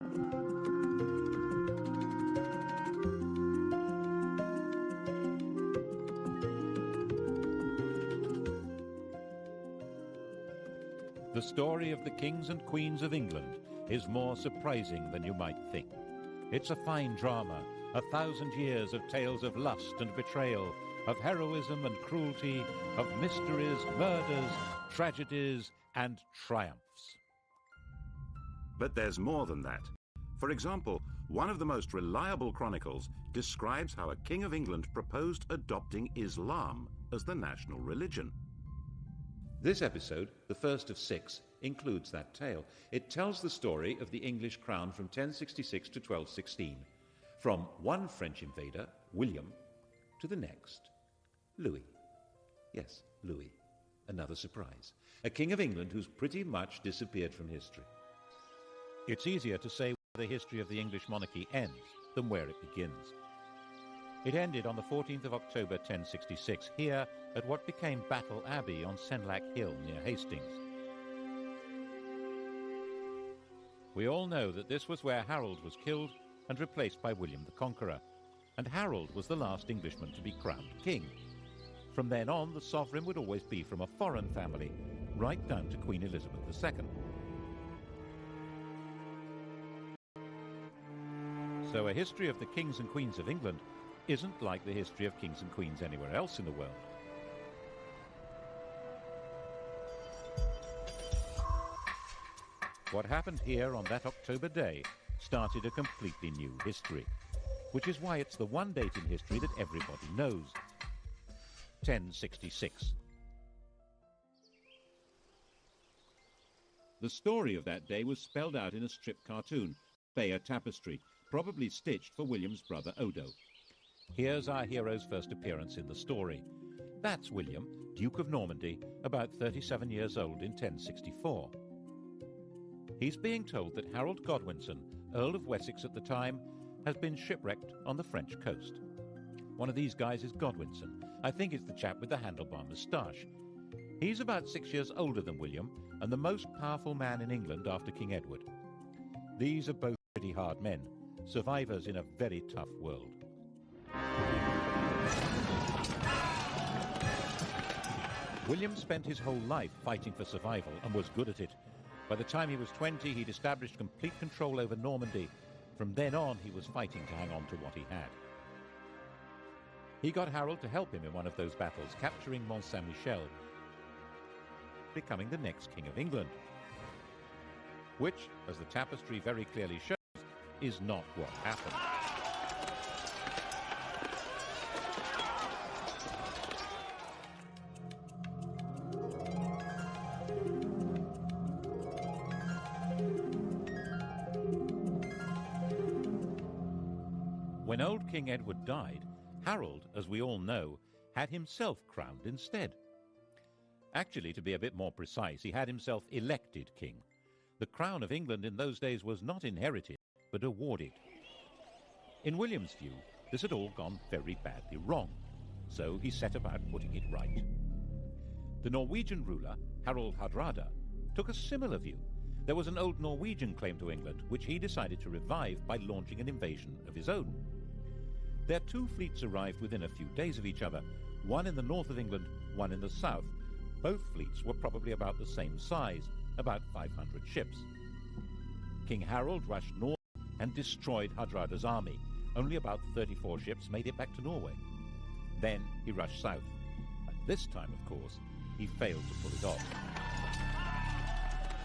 The story of the kings and queens of England is more surprising than you might think. It's a fine drama, 1,000 years of tales of lust and betrayal, of heroism and cruelty, of mysteries, murders, tragedies, and triumphs. But there's more than that. For example, one of the most reliable chronicles describes how a king of England proposed adopting Islam as the national religion. This episode, the first of 6, includes that tale. It tells the story of the English crown from 1066 to 1216, from one French invader, William, to the next, Louis. Yes, Louis. Another surprise. A king of England who's pretty much disappeared from history. It's easier to say where the history of the English monarchy ends than where it begins. It ended on the 14th of October 1066, here at what became Battle Abbey on Senlac Hill near Hastings. We all know that this was where Harold was killed and replaced by William the Conqueror, and Harold was the last Englishman to be crowned king. From then on, the sovereign would always be from a foreign family, right down to Queen Elizabeth II. So a history of the kings and queens of England isn't like the history of kings and queens anywhere else in the world. What happened here on that October day started a completely new history, which is why it's the one date in history that everybody knows. 1066. The story of that day was spelled out in a strip cartoon, Bayeux tapestry, probably stitched for William's brother Odo. Here's our hero's first appearance in the story. That's William, Duke of Normandy, about 37 years old in 1064. He's being told that Harold Godwinson, Earl of Wessex at the time, has been shipwrecked on the French coast. One of these guys is Godwinson. I think it's the chap with the handlebar moustache. He's about 6 years older than William and the most powerful man in England after King Edward. These are both pretty hard men, survivors in a very tough world. William spent his whole life fighting for survival and was good at it. By the time he was 20, he'd established complete control over Normandy. From then on, he was fighting to hang on to what he had. He got Harold to help him in one of those battles, capturing Mont Saint-Michel, becoming the next King of England. Which, as the tapestry very clearly shows, is not what happened. When old King Edward died, Harold, as we all know, had himself crowned instead. Actually, to be a bit more precise, he had himself elected king. The crown of England in those days was not inherited, but awarded. In William's view, this had all gone very badly wrong, so he set about putting it right. The Norwegian ruler, Harald Hardrada, took a similar view. There was an old Norwegian claim to England, which he decided to revive by launching an invasion of his own. Their two fleets arrived within a few days of each other, one in the north of England, one in the south. Both fleets were probably about the same size, about 500 ships. King Harold rushed north and destroyed Hardrada's army. Only about 34 ships made it back to Norway. Then he rushed south, and this time, of course, he failed to pull it off.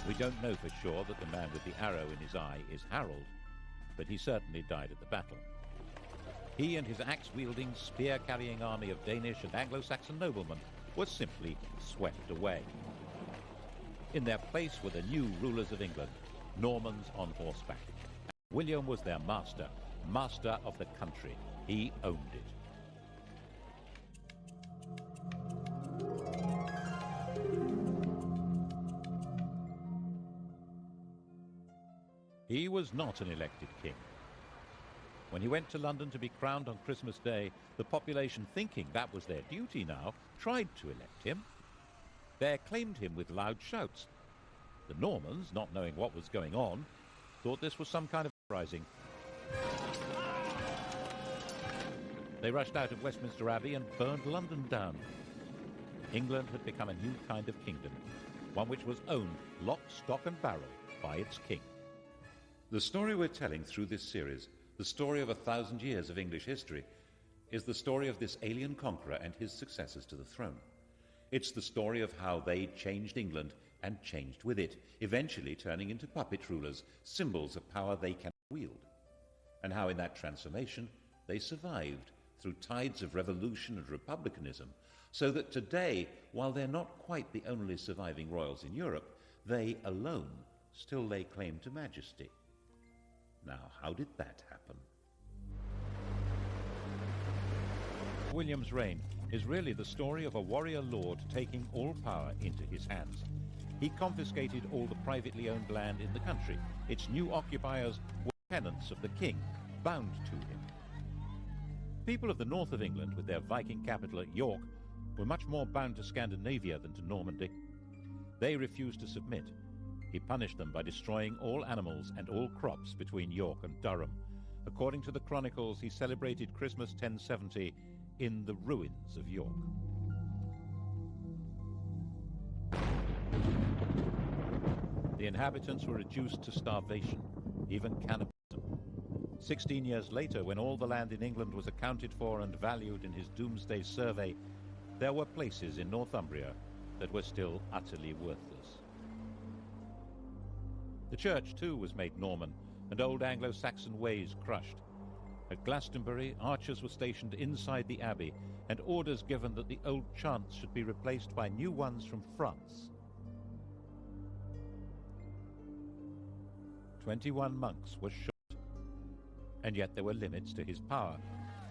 We don't know for sure that the man with the arrow in his eye is Harold, but he certainly died at the battle. He and his axe-wielding, spear-carrying army of Danish and Anglo-Saxon noblemen were simply swept away. In their place were the new rulers of England, Normans on horseback. William was their master, master of the country. He owned it. He was not an elected king. When he went to London to be crowned on Christmas Day, the population, thinking that was their duty now, tried to elect him. They acclaimed him with loud shouts. The Normans, not knowing what was going on, thought this was some kind of uprising. They rushed out of Westminster Abbey and burned London down. England had become a new kind of kingdom, one which was owned lock, stock and barrel by its king. The story we're telling through this series, the story of 1,000 years of English history, is the story of this alien conqueror and his successors to the throne. It's the story of how they changed England and changed with it, eventually turning into puppet rulers, symbols of power they cannot wield, and how in that transformation they survived through tides of revolution and republicanism, so that today, while they're not quite the only surviving royals in Europe, they alone still lay claim to majesty. Now, how did that happen? William's reign is really the story of a warrior lord taking all power into his hands. He confiscated all the privately owned land in the country. Its new occupiers were tenants of the king, bound to him. People of the north of England, with their Viking capital at York, were much more bound to Scandinavia than to Normandy. They refused to submit. He punished them by destroying all animals and all crops between York and Durham. According to the chronicles, he celebrated Christmas 1070 in the ruins of York. The inhabitants were reduced to starvation, even cannibalism. 16 years later, when all the land in England was accounted for and valued in his Doomsday Survey, there were places in Northumbria that were still utterly worthless. The church, too, was made Norman, and old Anglo-Saxon ways crushed. At Glastonbury, archers were stationed inside the abbey, and orders given that the old chants should be replaced by new ones from France. 21 monks were shot, and yet there were limits to his power.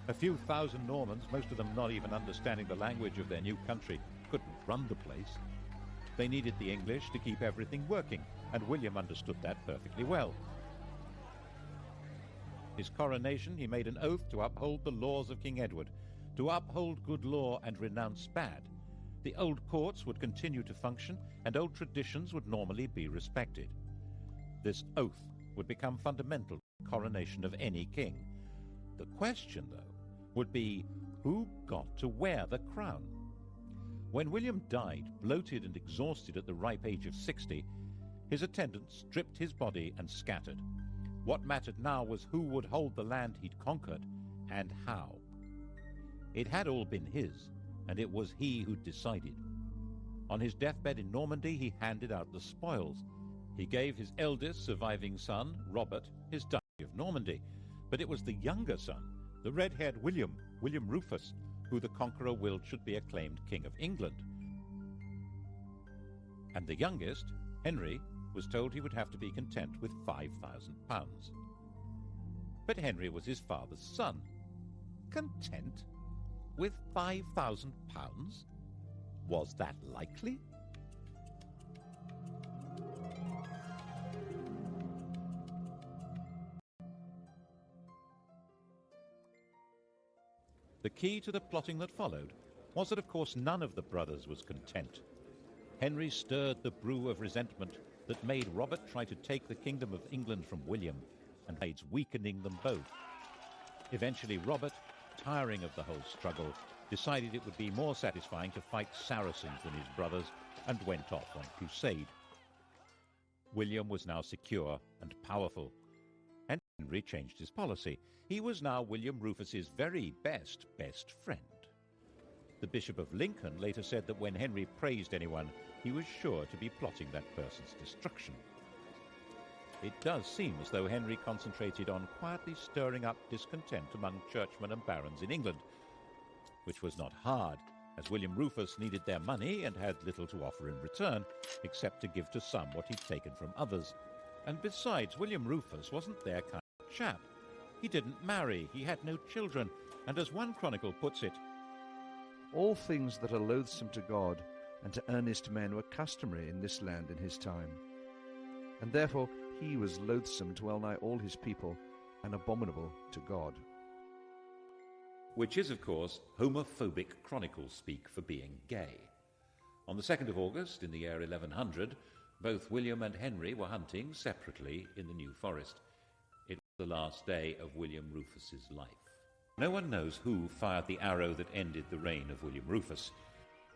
A few thousand Normans, most of them not even understanding the language of their new country, couldn't run the place. They needed the English to keep everything working, and William understood that perfectly well. His coronation, he made an oath to uphold the laws of King Edward, to uphold good law and renounce bad. The old courts would continue to function, and old traditions would normally be respected. This oath would become fundamental to the coronation of any king. The question, though, would be who got to wear the crown? When William died, bloated and exhausted at the ripe age of 60, his attendants stripped his body and scattered. What mattered now was who would hold the land he'd conquered, and how. It had all been his, and it was he who decided. On his deathbed in Normandy, he handed out the spoils. He gave his eldest surviving son, Robert, his Duchy of Normandy, but it was the younger son, the red-haired William Rufus, who the conqueror willed should be acclaimed King of England. And the youngest, Henry, was told he would have to be content with £5,000. But Henry was his father's son. Content with £5,000? Was that likely? The key to the plotting that followed was that, of course, none of the brothers was content. Henry stirred the brew of resentment that made Robert try to take the kingdom of England from William, and aids weakening them both. Eventually, Robert, tiring of the whole struggle, decided it would be more satisfying to fight Saracens than his brothers, and went off on crusade. William was now secure and powerful, and Henry changed his policy. He was now William Rufus's very best friend. The Bishop of Lincoln later said that when Henry praised anyone, he was sure to be plotting that person's destruction. It does seem as though Henry concentrated on quietly stirring up discontent among churchmen and barons in England, which was not hard, as William Rufus needed their money and had little to offer in return, except to give to some what he'd taken from others. And besides, William Rufus wasn't their kind of chap. He didn't marry, he had no children, and as one chronicle puts it, all things that are loathsome to God and to earnest men were customary in this land in his time. And therefore he was loathsome to well nigh all his people, and abominable to God. Which is, of course, homophobic chronicles speak for being gay. On the 2nd of August, in the year 1100, Both William and Henry were hunting separately in the New Forest. It was the last day of William Rufus's life. No one knows who fired the arrow that ended the reign of William Rufus.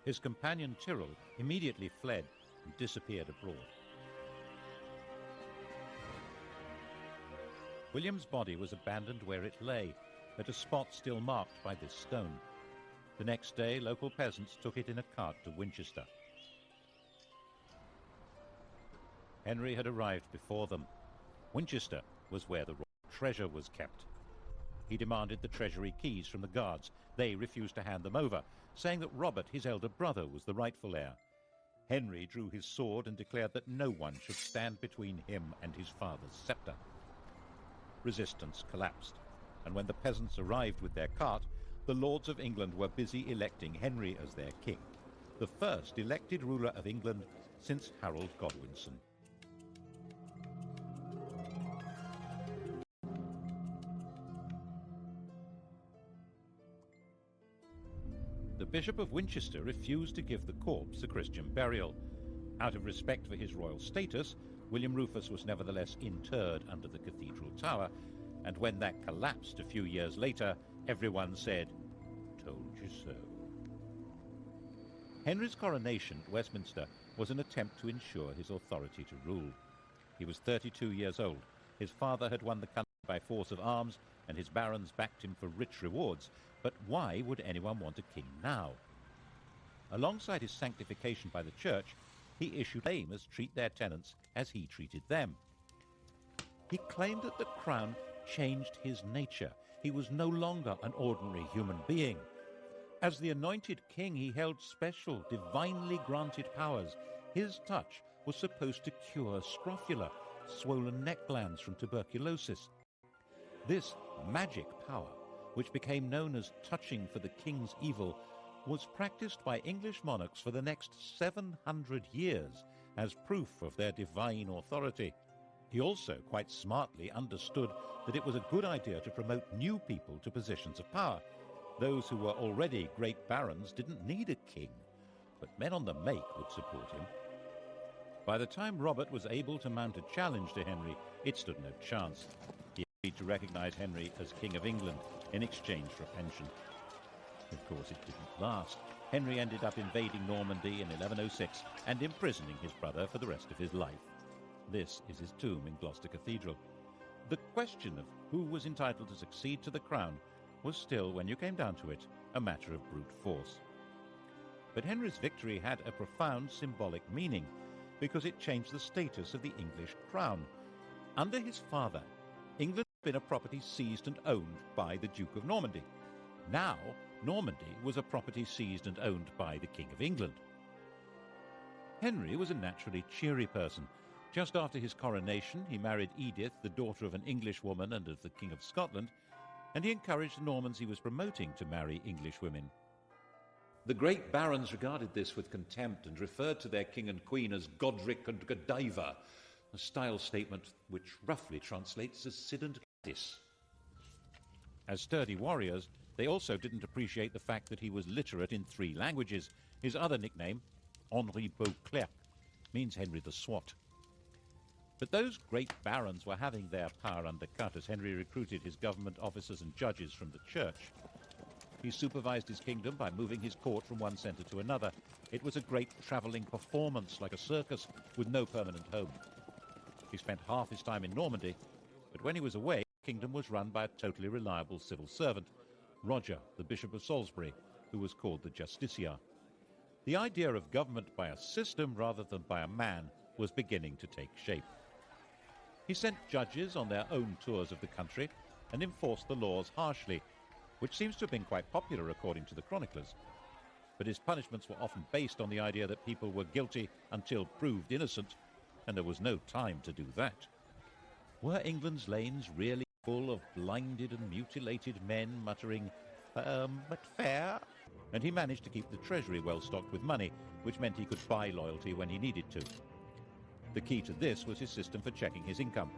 His companion Tyrrell immediately fled and disappeared abroad. William's body was abandoned where it lay, at a spot still marked by this stone. The next day, local peasants took it in a cart to Winchester. Henry had arrived before them. Winchester was where the royal treasure was kept. He demanded the treasury keys from the guards. They refused to hand them over, saying that Robert, his elder brother, was the rightful heir. Henry drew his sword and declared that no one should stand between him and his father's scepter. Resistance collapsed, and when the peasants arrived with their cart, the lords of England were busy electing Henry as their king, the first elected ruler of England since Harold Godwinson. The Bishop of Winchester refused to give the corpse a Christian burial. Out of respect for his royal status, William Rufus was nevertheless interred under the cathedral tower, and when that collapsed a few years later, everyone said, "Told you so." Henry's coronation at Westminster was an attempt to ensure his authority to rule. He was 32 years old. His father had won the country by force of arms, and his barons backed him for rich rewards. But why would anyone want a king now? Alongside his sanctification by the church, he issued laymen treat their tenants as he treated them. He claimed that the crown changed his nature. He was no longer an ordinary human being. As the anointed king, he held special, divinely granted powers. His touch was supposed to cure scrofula, swollen neck glands from tuberculosis. This magic power, which became known as touching for the king's evil, was practiced by English monarchs for the next 700 years as proof of their divine authority. He also quite smartly understood that it was a good idea to promote new people to positions of power. Those who were already great barons didn't need a king, but men on the make would support him. By the time Robert was able to mount a challenge to Henry, it stood no chance. He agreed to recognize Henry as King of England in exchange for a pension. Of course, it didn't last. Henry ended up invading Normandy in 1106 and imprisoning his brother for the rest of his life. This is his tomb in Gloucester Cathedral. The question of who was entitled to succeed to the crown was still, when you came down to it, a matter of brute force. But Henry's victory had a profound symbolic meaning, because it changed the status of the English crown. Under his father, England had been a property seized and owned by the Duke of Normandy. Now, Normandy was a property seized and owned by the King of England. Henry was a naturally cheery person. Just after his coronation, he married Edith, the daughter of an English woman and of the King of Scotland, and he encouraged the Normans he was promoting to marry English women. The great barons regarded this with contempt and referred to their king and queen as Godric and Godiva, a style statement which roughly translates as Sid and Gladys. As sturdy warriors, they also didn't appreciate the fact that he was literate in 3 languages. His other nickname, Henri Beauclerc, means Henry the Swat. But those great barons were having their power undercut as Henry recruited his government officers and judges from the church. He supervised his kingdom by moving his court from one centre to another. It was a great travelling performance, like a circus, with no permanent home. He spent half his time in Normandy, but when he was away, the kingdom was run by a totally reliable civil servant, Roger, the Bishop of Salisbury, who was called the Justiciar. The idea of government by a system rather than by a man was beginning to take shape. He sent judges on their own tours of the country and enforced the laws harshly, which seems to have been quite popular according to the chroniclers. But his punishments were often based on the idea that people were guilty until proved innocent, and there was no time to do that. Were England's lanes really full of blinded and mutilated men muttering, "Firm but fair"? And he managed to keep the treasury well stocked with money, which meant he could buy loyalty when he needed to. The key to this was his system for checking his income.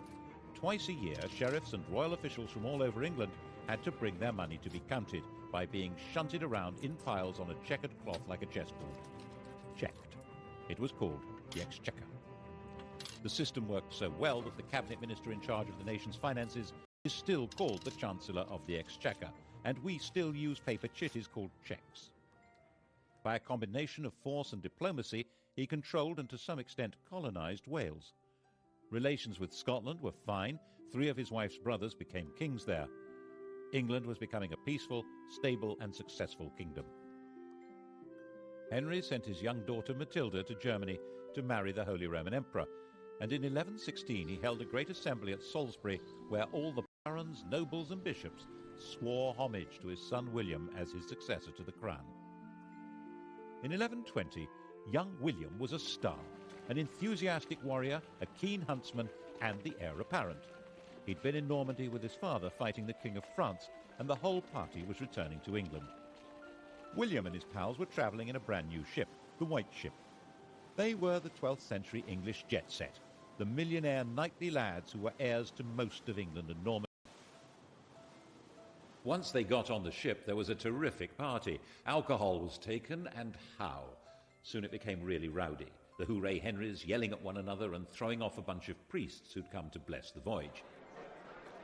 Twice a year, sheriffs and royal officials from all over England had to bring their money to be counted by being shunted around in piles on a checkered cloth like a chessboard. Checked. It was called the Exchequer. The system worked so well that the cabinet minister in charge of the nation's finances is still called the Chancellor of the Exchequer, and we still use paper chitties called cheques. By a combination of force and diplomacy, he controlled and to some extent colonised Wales. Relations with Scotland were fine. 3 of his wife's brothers became kings there. England was becoming a peaceful, stable and successful kingdom. Henry sent his young daughter Matilda to Germany to marry the Holy Roman Emperor, and in 1116 he held a great assembly at Salisbury where all the barons, nobles and bishops swore homage to his son William as his successor to the crown. In 1120, young William was a star, an enthusiastic warrior, a keen huntsman and the heir apparent. He'd been in Normandy with his father fighting the King of France, and the whole party was returning to England. William and his pals were travelling in a brand new ship, the White Ship. They were the 12th century English jet set, the millionaire knightly lads who were heirs to most of England and Normandy. Once they got on the ship, there was a terrific party. Alcohol was taken, and how? Soon it became really rowdy. The Hooray Henrys yelling at one another and throwing off a bunch of priests who'd come to bless the voyage.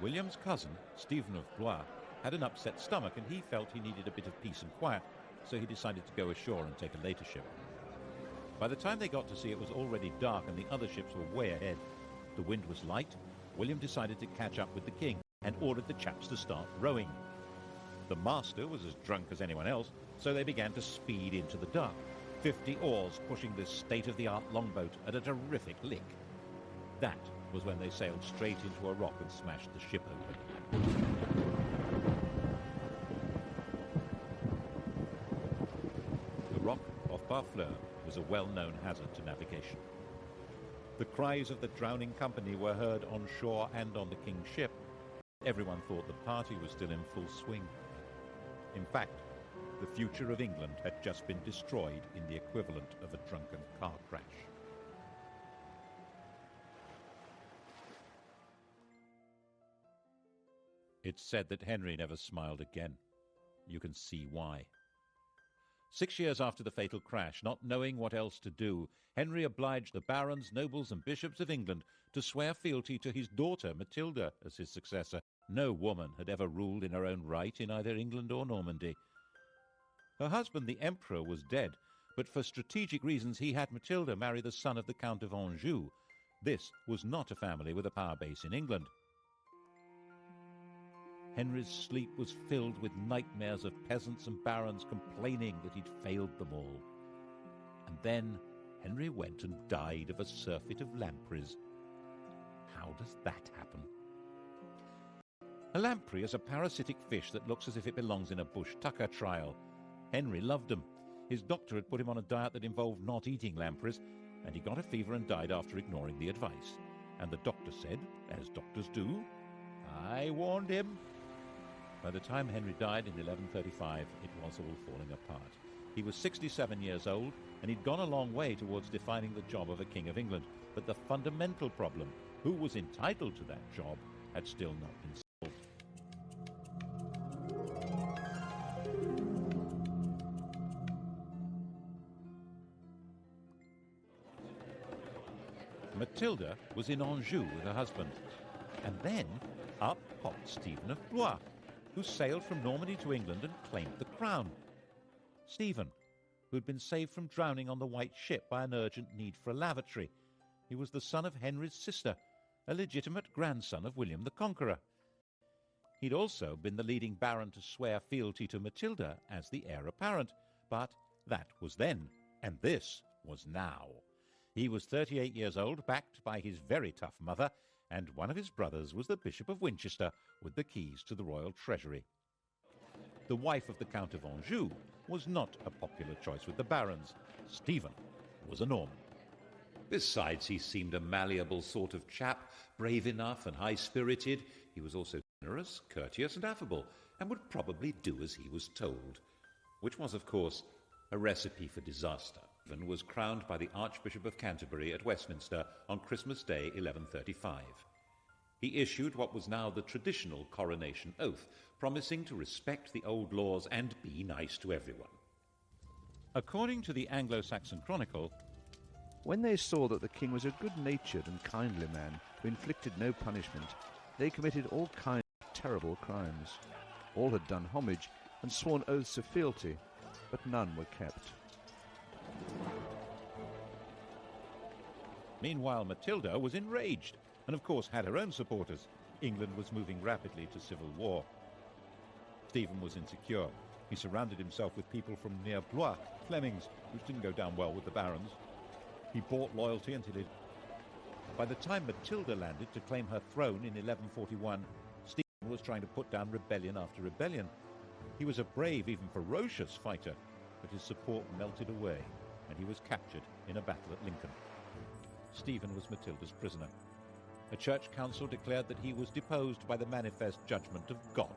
William's cousin, Stephen of Blois, had an upset stomach and he felt he needed a bit of peace and quiet, so he decided to go ashore and take a later ship. By the time they got to sea, it was already dark and the other ships were way ahead. The wind was light. William decided to catch up with the king and ordered the chaps to start rowing. The master was as drunk as anyone else, so they began to speed into the dark, 50 oars pushing this state-of-the-art longboat at a terrific lick. That was when they sailed straight into a rock and smashed the ship open. The rock off Barfleur was a well-known hazard to navigation. The cries of the drowning company were heard on shore and on the king's ship. Everyone thought the party was still in full swing. In fact, the future of England had just been destroyed in the equivalent of a drunken car crash. It's said that Henry never smiled again. You can see why. 6 years after the fatal crash, not knowing what else to do, Henry obliged the barons, nobles and bishops of England to swear fealty to his daughter Matilda as his successor. No woman had ever ruled in her own right in either England or Normandy. Her husband, the Emperor, was dead, but for strategic reasons he had Matilda marry the son of the Count of Anjou. This was not a family with a power base in England. Henry's sleep was filled with nightmares of peasants and barons complaining that he'd failed them all. And then Henry went and died of a surfeit of lampreys. How does that happen? A lamprey is a parasitic fish that looks as if it belongs in a bush tucker trial. Henry loved them. His doctor had put him on a diet that involved not eating lampreys, and he got a fever and died after ignoring the advice. And the doctor said, as doctors do, "I warned him." By the time Henry died in 1135, it was all falling apart. He was 67 years old, and he'd gone a long way towards defining the job of a King of England. But the fundamental problem, who was entitled to that job, had still not been solved. Matilda was in Anjou with her husband. And then up popped Stephen of Blois, who sailed from Normandy to England and claimed the crown. Stephen, who had been saved from drowning on the White Ship by an urgent need for a lavatory. He was the son of Henry's sister, a legitimate grandson of William the Conqueror. He'd also been the leading baron to swear fealty to Matilda as the heir apparent, but that was then, and this was now. He was 38 years old, backed by his very tough mother, and one of his brothers was the Bishop of Winchester with the keys to the royal treasury. The wife of the Count of Anjou was not a popular choice with the barons. Stephen was a Norman. Besides, he seemed a malleable sort of chap, brave enough and high-spirited. He was also generous, courteous and affable, and would probably do as he was told, which was, of course, a recipe for disaster. Stephen was crowned by the Archbishop of Canterbury at Westminster on Christmas Day 1135. He issued what was now the traditional coronation oath, promising to respect the old laws and be nice to everyone. According to the Anglo-Saxon Chronicle, When they saw that the king was a good-natured and kindly man who inflicted no punishment, they committed all kinds of terrible crimes. All had done homage and sworn oaths of fealty, but none were kept. Meanwhile, Matilda was enraged and, of course, had her own supporters. England was moving rapidly to civil war. Stephen was insecure. He surrounded himself with people from near Blois, Flemings, which didn't go down well with the barons. He bought loyalty until it... By the time Matilda landed to claim her throne in 1141, Stephen was trying to put down rebellion after rebellion. He was a brave, even ferocious fighter, but his support melted away, and he was captured in a battle at Lincoln. Stephen was Matilda's prisoner. A church council declared that he was deposed by the manifest judgment of God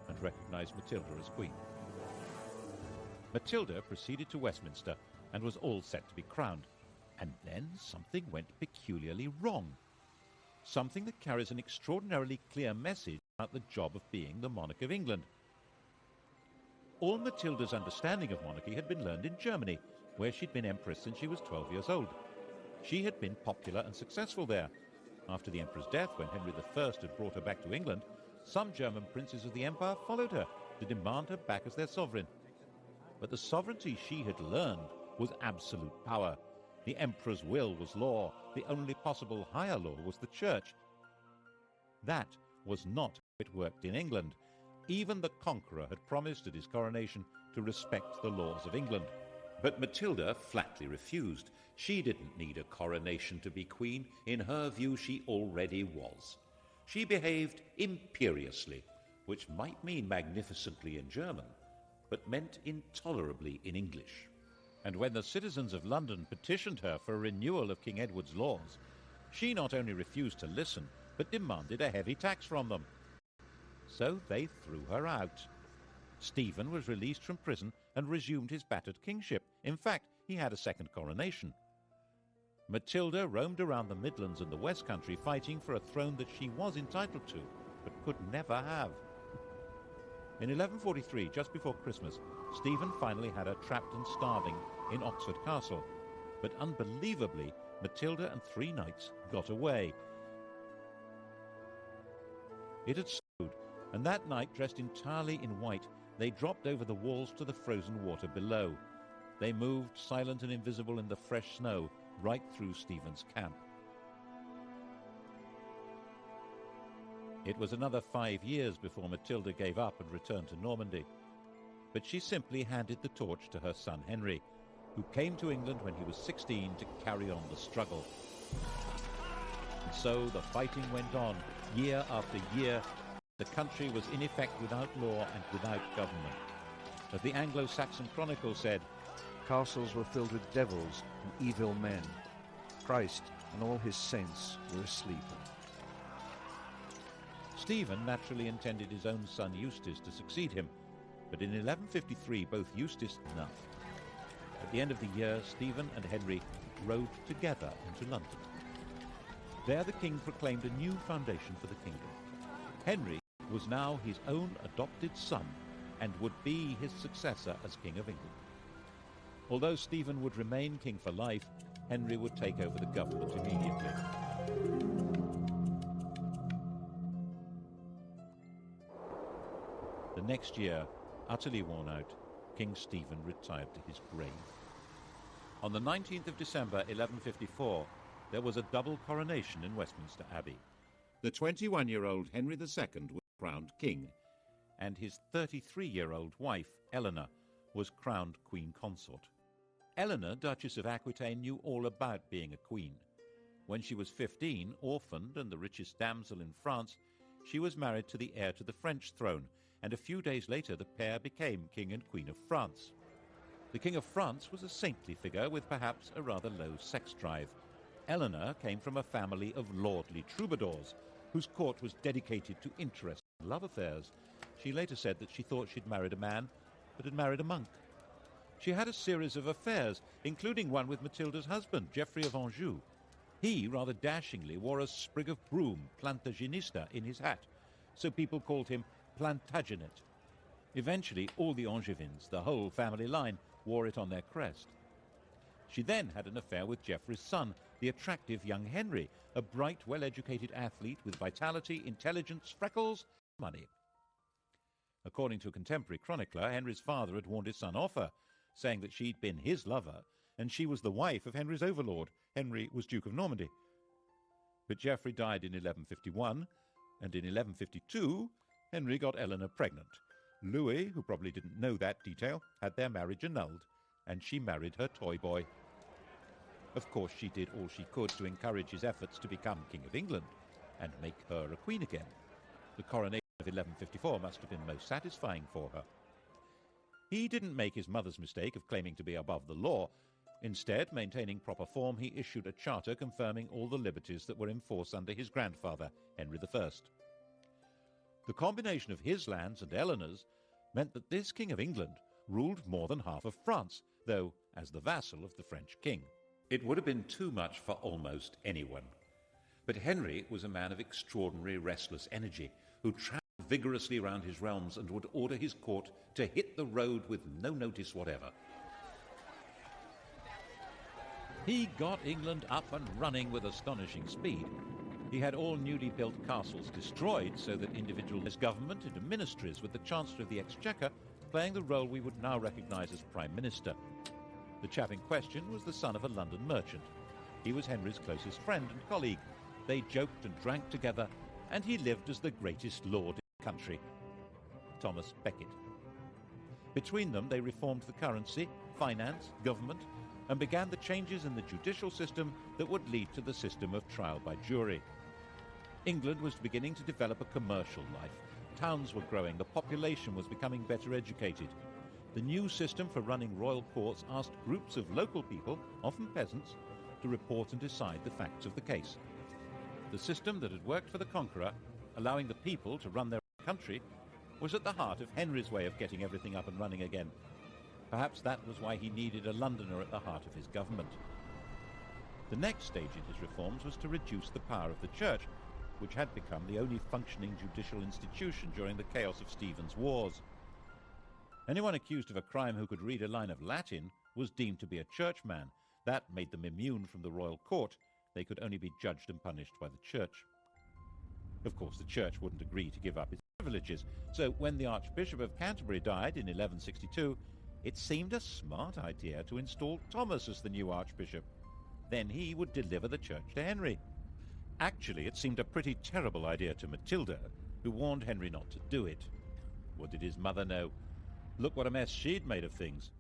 and recognized Matilda as queen. Matilda proceeded to Westminster and was all set to be crowned. And then something went peculiarly wrong. Something that carries an extraordinarily clear message about the job of being the monarch of England. All Matilda's understanding of monarchy had been learned in Germany, where she'd been empress since she was 12 years old. She had been popular and successful there. After the emperor's death, when Henry I had brought her back to England, some German princes of the empire followed her to demand her back as their sovereign. But the sovereignty she had learned was absolute power. The emperor's will was law. The only possible higher law was the church. That was not how it worked in England. Even the conqueror had promised at his coronation to respect the laws of England. But Matilda flatly refused. She didn't need a coronation to be queen. In her view, she already was. She behaved imperiously, which might mean magnificently in German, but meant intolerably in English. And when the citizens of London petitioned her for a renewal of King Edward's laws, she not only refused to listen, but demanded a heavy tax from them. So they threw her out. Stephen was released from prison and resumed his battered kingship. In fact, he had a second coronation. Matilda roamed around the Midlands and the West Country fighting for a throne that she was entitled to, but could never have. In 1143, just before Christmas, Stephen finally had her trapped and starving in Oxford Castle. But unbelievably, Matilda and 3 knights got away. It had snowed, and that night, dressed entirely in white, they dropped over the walls to the frozen water below. They moved, silent and invisible in the fresh snow, right through Stephen's camp. It was another 5 years before Matilda gave up and returned to Normandy. But she simply handed the torch to her son Henry, who came to England when he was 16 to carry on the struggle. And so the fighting went on, year after year. The country was in effect without law and without government. As the Anglo-Saxon Chronicle said, Castles were filled with devils and evil men. Christ and all his saints were asleep. Stephen naturally intended his own son Eustace to succeed him, but in 1153 both Eustace and enough. At the end of the year, Stephen and Henry rode together into London. There the king proclaimed a new foundation for the kingdom. Henry was now his own adopted son and would be his successor as King of England. Although Stephen would remain king for life, Henry would take over the government immediately. The next year, utterly worn out, King Stephen retired to his grave. On the 19th of December 1154, there was a double coronation in Westminster Abbey. The 21-year-old Henry II was crowned king, and his 33-year-old wife, Eleanor, was crowned queen consort. Eleanor, Duchess of Aquitaine, knew all about being a queen. When she was 15, orphaned and the richest damsel in France, she was married to the heir to the French throne, and a few days later the pair became King and Queen of France. The King of France was a saintly figure with perhaps a rather low sex drive. Eleanor came from a family of lordly troubadours, whose court was dedicated to interest and love affairs. She later said that she thought she'd married a man, but had married a monk. She had a series of affairs, including one with Matilda's husband, Geoffrey of Anjou. He, rather dashingly, wore a sprig of broom, Plantagenista, in his hat, so people called him Plantagenet. Eventually, all the Angevins, the whole family line, wore it on their crest. She then had an affair with Geoffrey's son, the attractive young Henry, a bright, well-educated athlete with vitality, intelligence, freckles, money. According to a contemporary chronicler, Henry's father had warned his son off her, saying that she'd been his lover, and she was the wife of Henry's overlord. Henry was Duke of Normandy. But Geoffrey died in 1151, and in 1152, Henry got Eleanor pregnant. Louis, who probably didn't know that detail, had their marriage annulled, and she married her toy boy. Of course, she did all she could to encourage his efforts to become King of England and make her a queen again. The coronation of 1154 must have been most satisfying for her. He didn't make his mother's mistake of claiming to be above the law. Instead, maintaining proper form, he issued a charter confirming all the liberties that were in force under his grandfather, Henry I. The combination of his lands and Eleanor's meant that this King of England ruled more than half of France, though as the vassal of the French king. It would have been too much for almost anyone. But Henry was a man of extraordinary restless energy, who travelled vigorously around his realms and would order his court to hit the road with no notice whatever. He got England up and running with astonishing speed. He had all newly built castles destroyed so that individualist government into ministries, with the Chancellor of the Exchequer playing the role we would now recognise as Prime Minister. The chap in question was the son of a London merchant. He was Henry's closest friend and colleague. They joked and drank together, and he lived as the greatest lord in the country, Thomas Becket. Between them, they reformed the currency, finance, government, and began the changes in the judicial system that would lead to the system of trial by jury. England was beginning to develop a commercial life. Towns were growing, the population was becoming better educated. The new system for running royal courts asked groups of local people, often peasants, to report and decide the facts of the case. The system that had worked for the conqueror, allowing the people to run their country, was at the heart of Henry's way of getting everything up and running again. Perhaps that was why he needed a Londoner at the heart of his government. The next stage in his reforms was to reduce the power of the church, which had become the only functioning judicial institution during the chaos of Stephen's wars. Anyone accused of a crime who could read a line of Latin was deemed to be a churchman. That made them immune from the royal court. They could only be judged and punished by the church. Of course, the church wouldn't agree to give up its privileges, so when the Archbishop of Canterbury died in 1162, it seemed a smart idea to install Thomas as the new archbishop. Then he would deliver the church to Henry. Actually, it seemed a pretty terrible idea to Matilda, who warned Henry not to do it. What did his mother know? Look what a mess she'd made of things.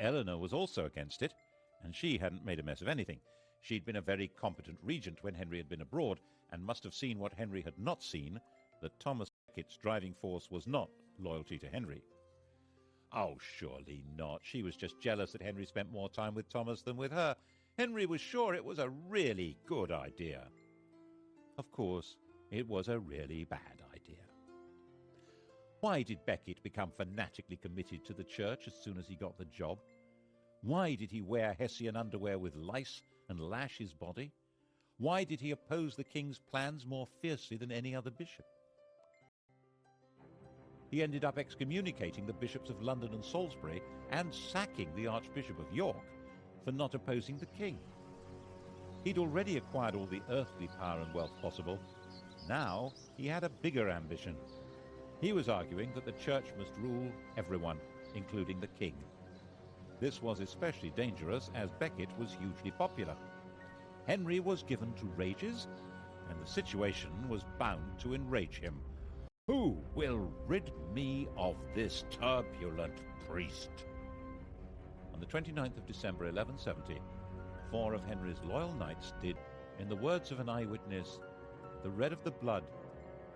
Eleanor was also against it, and she hadn't made a mess of anything. She'd been a very competent regent when Henry had been abroad, and must have seen what Henry had not seen, that Thomas Becket's driving force was not loyalty to Henry. Oh, surely not. She was just jealous that Henry spent more time with Thomas than with her. Henry was sure it was a really good idea. Of course, it was a really bad idea. Why did Becket become fanatically committed to the church as soon as he got the job? Why did he wear Hessian underwear with lice and lash his body? Why did he oppose the king's plans more fiercely than any other bishop? He ended up excommunicating the bishops of London and Salisbury and sacking the Archbishop of York for not opposing the king. He'd already acquired all the earthly power and wealth possible. Now he had a bigger ambition. He was arguing that the church must rule everyone, including the king. This was especially dangerous as Becket was hugely popular. Henry was given to rages, and the situation was bound to enrage him. Who will rid me of this turbulent priest? On the 29th of December 1170, 4 of Henry's loyal knights did, in the words of an eyewitness, the red of the blood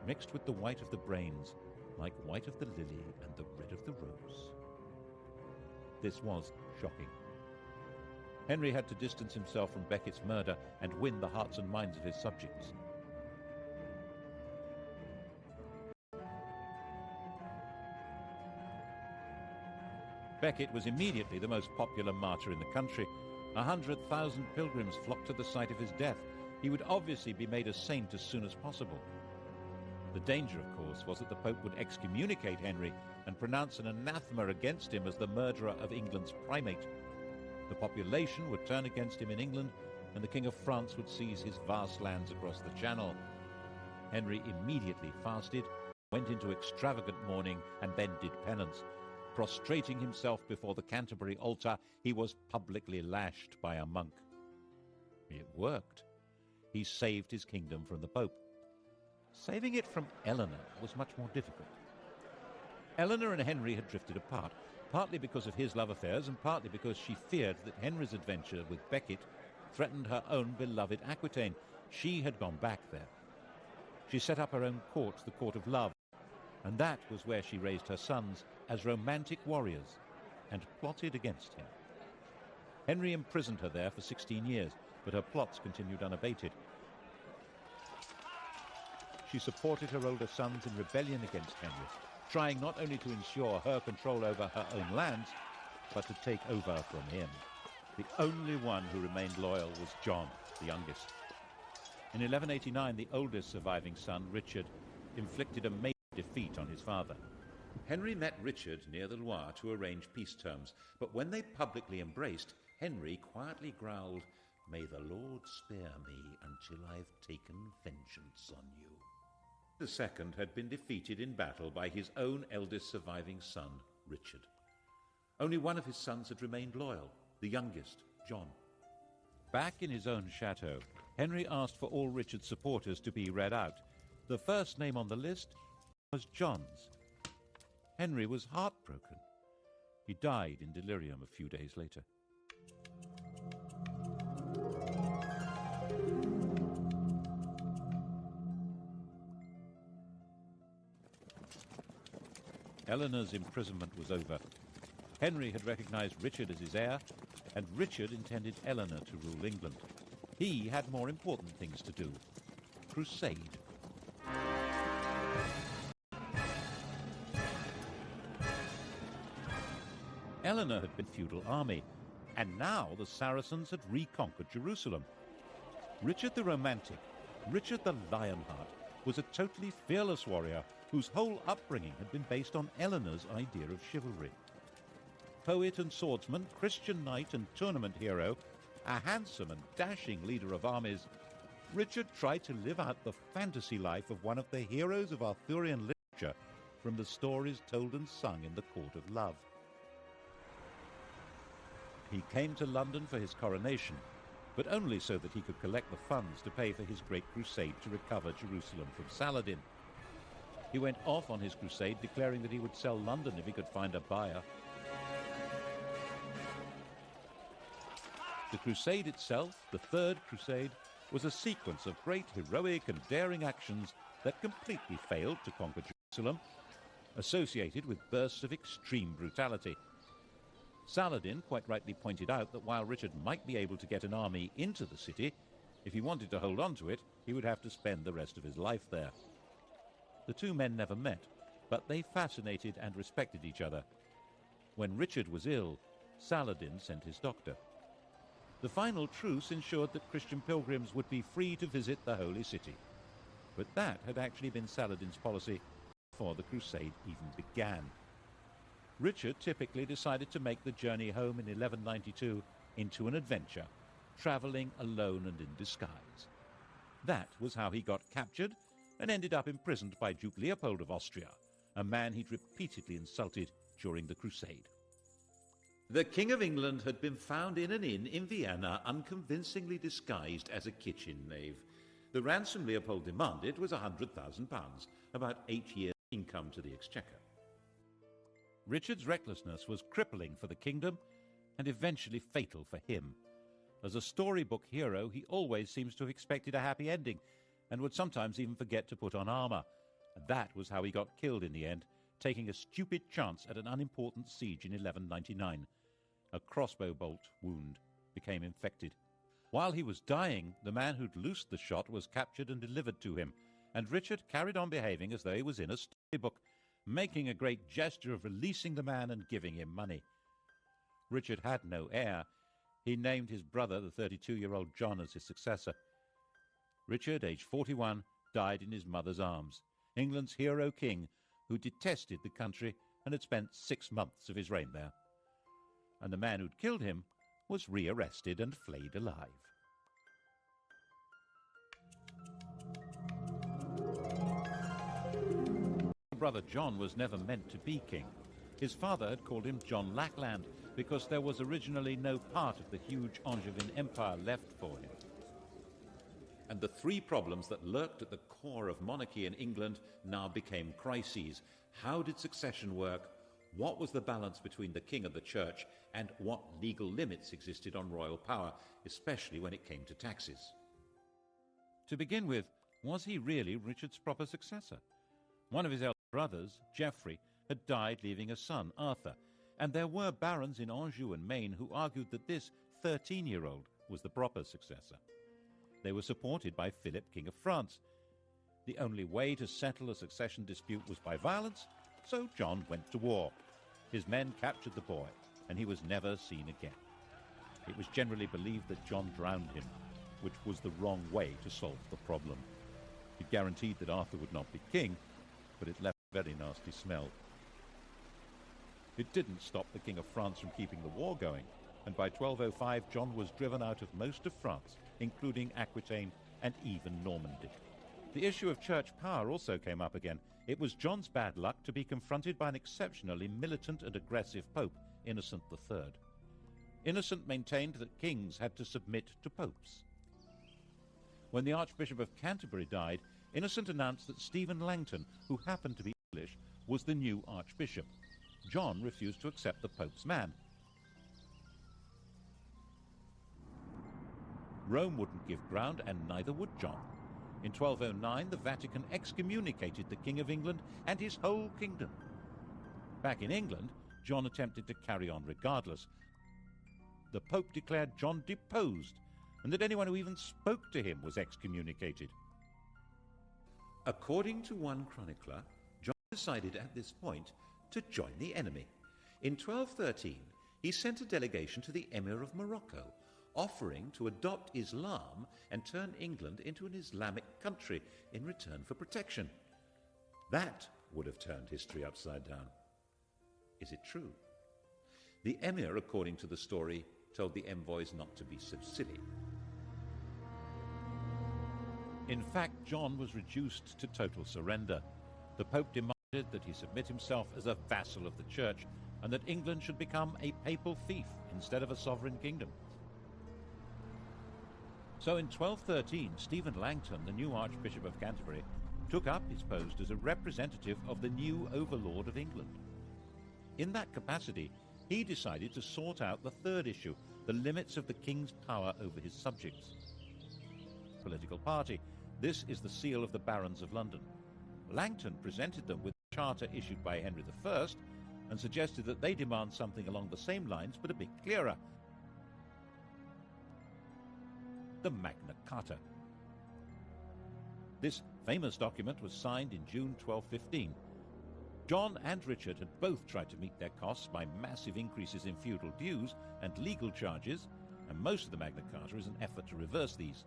mixed with the white of the brains, like white of the lily and the red of the rose. This was shocking. Henry had to distance himself from Becket's murder and win the hearts and minds of his subjects. Becket was immediately the most popular martyr in the country. 100,000 pilgrims flocked to the site of his death. He would obviously be made a saint as soon as possible. The danger, of course, was that the Pope would excommunicate Henry and pronounce an anathema against him as the murderer of England's primate. The population would turn against him in England, and the King of France would seize his vast lands across the Channel. Henry immediately fasted, went into extravagant mourning, and then did penance. Prostrating himself before the Canterbury altar, he was publicly lashed by a monk. It worked. He saved his kingdom from the Pope. Saving it from Eleanor was much more difficult. Eleanor and Henry had drifted apart, partly because of his love affairs and partly because she feared that Henry's adventure with Becket threatened her own beloved Aquitaine. She had gone back there. She set up her own court, the Court of Love, and that was where she raised her sons as romantic warriors and plotted against him. Henry imprisoned her there for 16 years, but her plots continued unabated. She supported her older sons in rebellion against Henry, trying not only to ensure her control over her own lands, but to take over from him. The only one who remained loyal was John, the youngest. In 1189, the oldest surviving son, Richard, inflicted a major defeat on his father. Henry met Richard near the Loire to arrange peace terms, but when they publicly embraced, Henry quietly growled, "May the Lord spare me until I've taken vengeance on you." The second had been defeated in battle by his own eldest surviving son, Richard. Only one of his sons had remained loyal, the youngest, John. Back in his own chateau, Henry asked for all Richard's supporters to be read out. The first name on the list was John's. Henry was heartbroken. He died in delirium a few days later. Eleanor's imprisonment was over. Henry had recognized Richard as his heir, and Richard intended Eleanor to rule England. He had more important things to do. Crusade. Eleanor had been a feudal army, and now the Saracens had reconquered Jerusalem. Richard the Romantic, Richard the Lionheart, was a totally fearless warrior whose whole upbringing had been based on Eleanor's idea of chivalry. Poet and swordsman, Christian knight and tournament hero, a handsome and dashing leader of armies, Richard tried to live out the fantasy life of one of the heroes of Arthurian literature from the stories told and sung in the Court of Love. He came to London for his coronation, but only so that he could collect the funds to pay for his great crusade to recover Jerusalem from Saladin. He went off on his crusade, declaring that he would sell London if he could find a buyer. The crusade itself, the Third Crusade, was a sequence of great heroic and daring actions that completely failed to conquer Jerusalem, associated with bursts of extreme brutality. Saladin quite rightly pointed out that while Richard might be able to get an army into the city, if he wanted to hold on to it, he would have to spend the rest of his life there. The two men never met, but they fascinated and respected each other. When Richard was ill, Saladin sent his doctor. The final truce ensured that Christian pilgrims would be free to visit the Holy City. But that had actually been Saladin's policy before the crusade even began. Richard typically decided to make the journey home in 1192 into an adventure, traveling alone and in disguise. That was how he got captured and ended up imprisoned by Duke Leopold of Austria, a man he'd repeatedly insulted during the crusade. The King of England had been found in an inn in Vienna, unconvincingly disguised as a kitchen knave. The ransom Leopold demanded was £100,000, about 8 years' income to the exchequer. Richard's recklessness was crippling for the kingdom and eventually fatal for him. As a storybook hero, he always seems to have expected a happy ending and would sometimes even forget to put on armor. And that was how he got killed in the end, taking a stupid chance at an unimportant siege in 1199. A crossbow bolt wound became infected. While he was dying, the man who'd loosed the shot was captured and delivered to him, and Richard carried on behaving as though he was in a storybook, making a great gesture of releasing the man and giving him money. Richard had no heir. He named his brother, the 32-year-old John, as his successor. Richard, aged 41, died in his mother's arms, England's hero king, who detested the country and had spent 6 months of his reign there. And the man who'd killed him was rearrested and flayed alive. Brother John was never meant to be king. His father had called him John Lackland because there was originally no part of the huge Angevin empire left for him. And the three problems that lurked at the core of monarchy in England now became crises. How did succession work? What was the balance between the king and the church? And what legal limits existed on royal power, especially when it came to taxes? To begin with, was he really Richard's proper successor? One of his elder brothers, Geoffrey, had died leaving a son, Arthur, and there were barons in Anjou and Maine who argued that this 13-year-old was the proper successor. They were supported by Philip, King of France. The only way to settle a succession dispute was by violence, so John went to war. His men captured the boy, and he was never seen again. It was generally believed that John drowned him, which was the wrong way to solve the problem. It guaranteed that Arthur would not be king, but it left a very nasty smell. It didn't stop the King of France from keeping the war going, and by 1205 John was driven out of most of France, including Aquitaine and even Normandy. The issue of church power also came up again. It was John's bad luck to be confronted by an exceptionally militant and aggressive Pope, Innocent III. Innocent maintained that kings had to submit to popes. When the Archbishop of Canterbury died, Innocent announced that Stephen Langton, who happened to be English, was the new archbishop. John refused to accept the Pope's man. Rome wouldn't give ground, and neither would John. In 1209, the Vatican excommunicated the King of England and his whole kingdom. Back in England, John attempted to carry on regardless. The Pope declared John deposed, and that anyone who even spoke to him was excommunicated. According to one chronicler, John decided at this point to join the enemy. In 1213, he sent a delegation to the Emir of Morocco, offering to adopt Islam and turn England into an Islamic country in return for protection. That would have turned history upside down. Is it true? The Emir, according to the story, told the envoys not to be so silly. In fact, John was reduced to total surrender. The Pope demanded that he submit himself as a vassal of the Church, and that England should become a papal fief instead of a sovereign kingdom. So in 1213, Stephen Langton, the new Archbishop of Canterbury, took up his post as a representative of the new overlord of England. In that capacity, he decided to sort out the third issue, the limits of the king's power over his subjects. Political party. This is the seal of the Barons of London. Langton presented them with a charter issued by Henry I and suggested that they demand something along the same lines but a bit clearer. The Magna Carta. This famous document was signed in June 1215. John and Richard had both tried to meet their costs by massive increases in feudal dues and legal charges, and most of the Magna Carta is an effort to reverse these.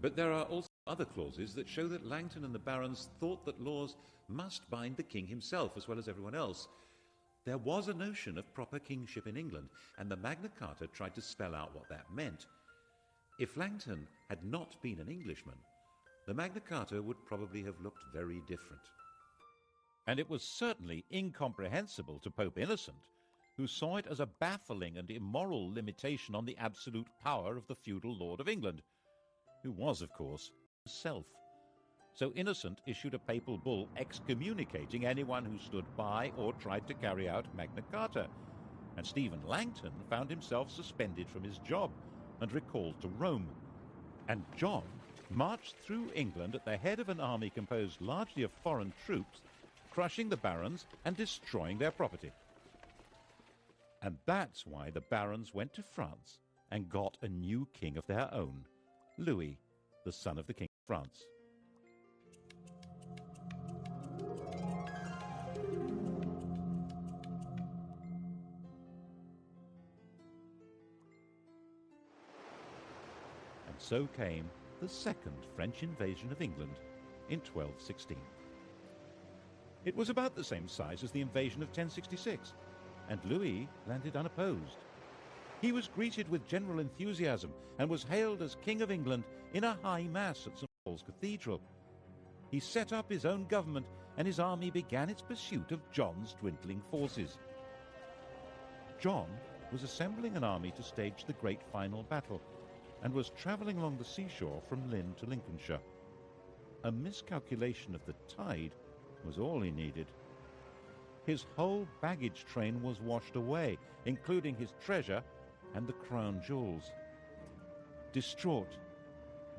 But there are also other clauses that show that Langton and the barons thought that laws must bind the king himself as well as everyone else. There was a notion of proper kingship in England, and the Magna Carta tried to spell out what that meant. If Langton had not been an Englishman, the Magna Carta would probably have looked very different. And it was certainly incomprehensible to Pope Innocent, who saw it as a baffling and immoral limitation on the absolute power of the feudal Lord of England, who was, of course, himself. So Innocent issued a papal bull excommunicating anyone who stood by or tried to carry out Magna Carta, and Stephen Langton found himself suspended from his job and recalled to Rome. And John marched through England at the head of an army composed largely of foreign troops, crushing the barons and destroying their property. And that's why the barons went to France and got a new king of their own, Louis, the son of the King of France. And so came the second French invasion of England in 1216. It was about the same size as the invasion of 1066, and Louis landed unopposed. He was greeted with general enthusiasm and was hailed as King of England in a high mass at St. Paul's Cathedral. He set up his own government, and his army began its pursuit of John's dwindling forces. John was assembling an army to stage the great final battle, and was travelling along the seashore from Lynn to Lincolnshire. A miscalculation of the tide was all he needed. His whole baggage train was washed away, including his treasure and the crown jewels. Distraught,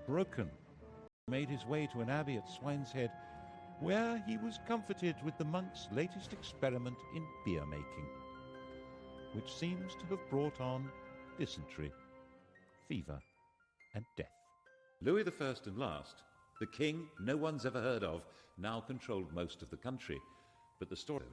broken, he made his way to an abbey at Swineshead, where he was comforted with the monk's latest experiment in beer making, which seems to have brought on dysentery, fever, and death. Louis I and last, the king no one's ever heard of, now controlled most of the country, but the story